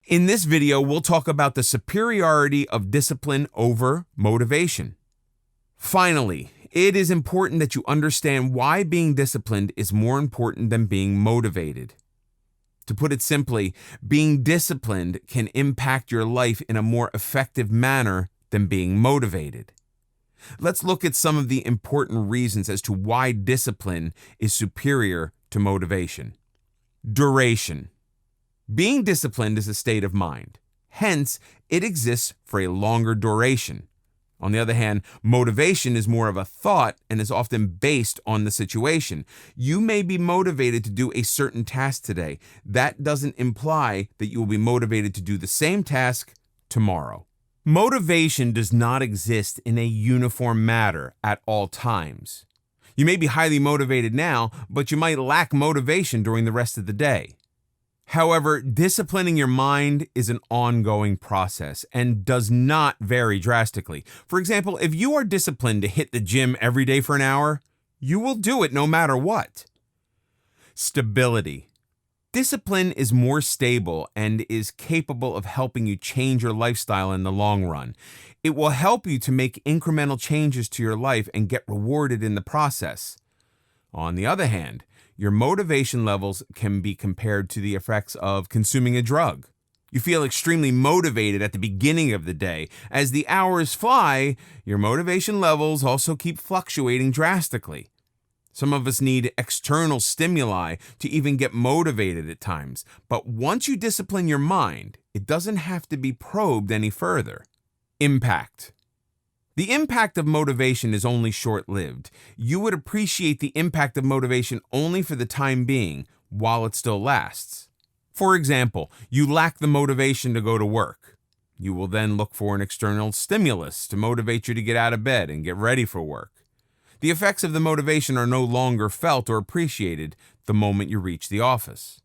In this video, we'll talk about the superiority of discipline over motivation. Finally, it is important that you understand why being disciplined is more important than being motivated. To put it simply, being disciplined can impact your life in a more effective manner than being motivated. Let's look at some of the important reasons as to why discipline is superior to motivation. Duration. Being disciplined is a state of mind. Hence, it exists for a longer duration. On the other hand, motivation is more of a thought and is often based on the situation. You may be motivated to do a certain task today. That doesn't imply that you will be motivated to do the same task tomorrow. Motivation does not exist in a uniform manner at all times. You may be highly motivated now, but you might lack motivation during the rest of the day. However, disciplining your mind is an ongoing process and does not vary drastically. For example, if you are disciplined to hit the gym every day for an hour, you will do it no matter what. Stability. Discipline is more stable and is capable of helping you change your lifestyle in the long run. It will help you to make incremental changes to your life and get rewarded in the process. On the other hand, your motivation levels can be compared to the effects of consuming a drug. You feel extremely motivated at the beginning of the day. As the hours fly, your motivation levels also keep fluctuating drastically. Some of us need external stimuli to even get motivated at times. But once you discipline your mind, it doesn't have to be probed any further. Impact. The impact of motivation is only short-lived. You would appreciate the impact of motivation only for the time being, while it still lasts. For example, you lack the motivation to go to work. You will then look for an external stimulus to motivate you to get out of bed and get ready for work. The effects of the motivation are no longer felt or appreciated the moment you reach the office.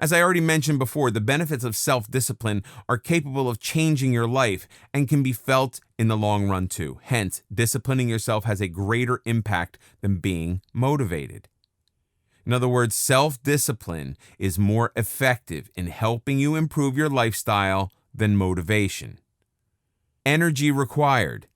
As I already mentioned before, the benefits of self-discipline are capable of changing your life and can be felt in the long run too. Hence, disciplining yourself has a greater impact than being motivated. In other words, self-discipline is more effective in helping you improve your lifestyle than motivation. Energy required.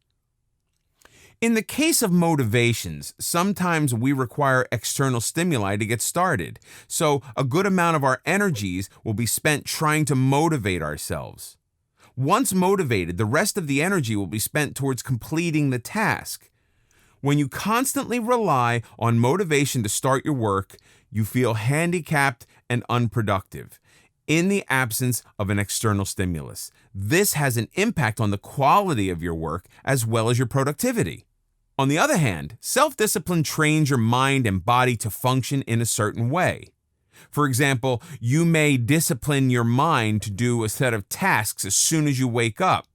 In the case of motivations, sometimes we require external stimuli to get started, so a good amount of our energies will be spent trying to motivate ourselves. Once motivated, the rest of the energy will be spent towards completing the task. When you constantly rely on motivation to start your work, you feel handicapped and unproductive in the absence of an external stimulus. This has an impact on the quality of your work as well as your productivity. On the other hand, self-discipline trains your mind and body to function in a certain way. For example, you may discipline your mind to do a set of tasks as soon as you wake up.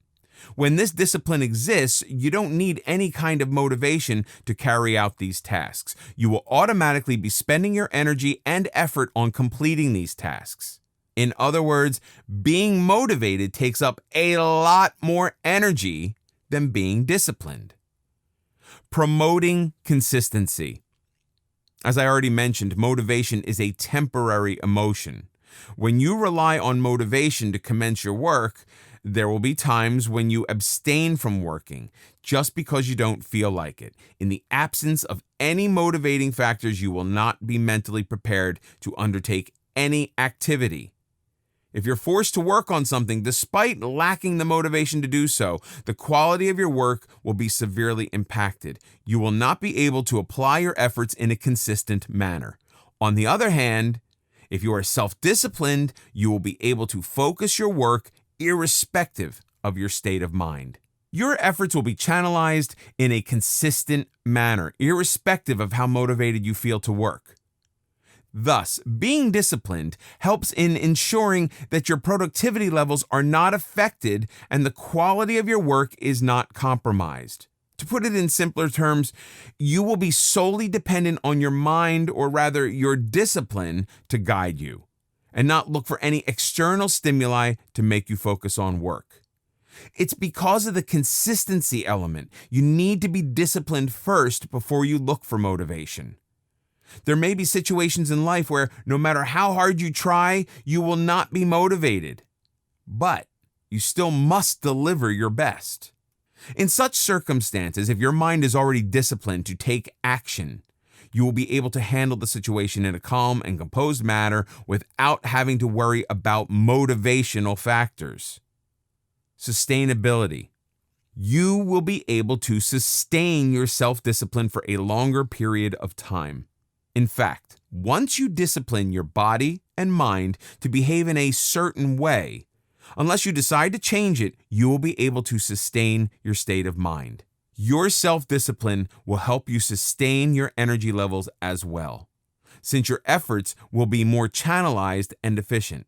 When this discipline exists, you don't need any kind of motivation to carry out these tasks. You will automatically be spending your energy and effort on completing these tasks. In other words, being motivated takes up a lot more energy than being disciplined. Promoting consistency. As I already mentioned, motivation is a temporary emotion. When you rely on motivation to commence your work, there will be times when you abstain from working just because you don't feel like it. In the absence of any motivating factors, you will not be mentally prepared to undertake any activity. If you're forced to work on something despite lacking the motivation to do so, the quality of your work will be severely impacted. You will not be able to apply your efforts in a consistent manner. On the other hand, if you are self-disciplined, you will be able to focus your work irrespective of your state of mind. Your efforts will be channelized in a consistent manner, irrespective of how motivated you feel to work. Thus, being disciplined helps in ensuring that your productivity levels are not affected and the quality of your work is not compromised. To put it in simpler terms, you will be solely dependent on your mind, or rather your discipline, to guide you, and not look for any external stimuli to make you focus on work. It's because of the consistency element. You need to be disciplined first before you look for motivation. There may be situations in life where no matter how hard you try, you will not be motivated. but you still must deliver your best. In such circumstances, if your mind is already disciplined to take action, you will be able to handle the situation in a calm and composed manner without having to worry about motivational factors. Sustainability. You will be able to sustain your self-discipline for a longer period of time. In fact, once you discipline your body and mind to behave in a certain way, unless you decide to change it, you will be able to sustain your state of mind. Your self-discipline will help you sustain your energy levels as well, since your efforts will be more channelized and efficient.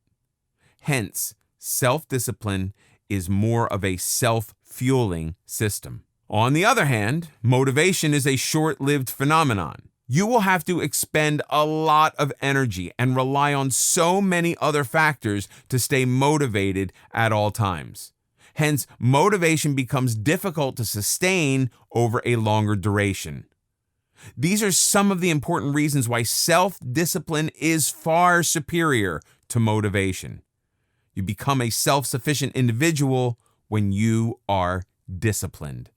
Hence, self-discipline is more of a self-fueling system. On the other hand, motivation is a short-lived phenomenon. You will have to expend a lot of energy and rely on so many other factors to stay motivated at all times. Hence, motivation becomes difficult to sustain over a longer duration. These are some of the important reasons why self-discipline is far superior to motivation. You become a self-sufficient individual when you are disciplined.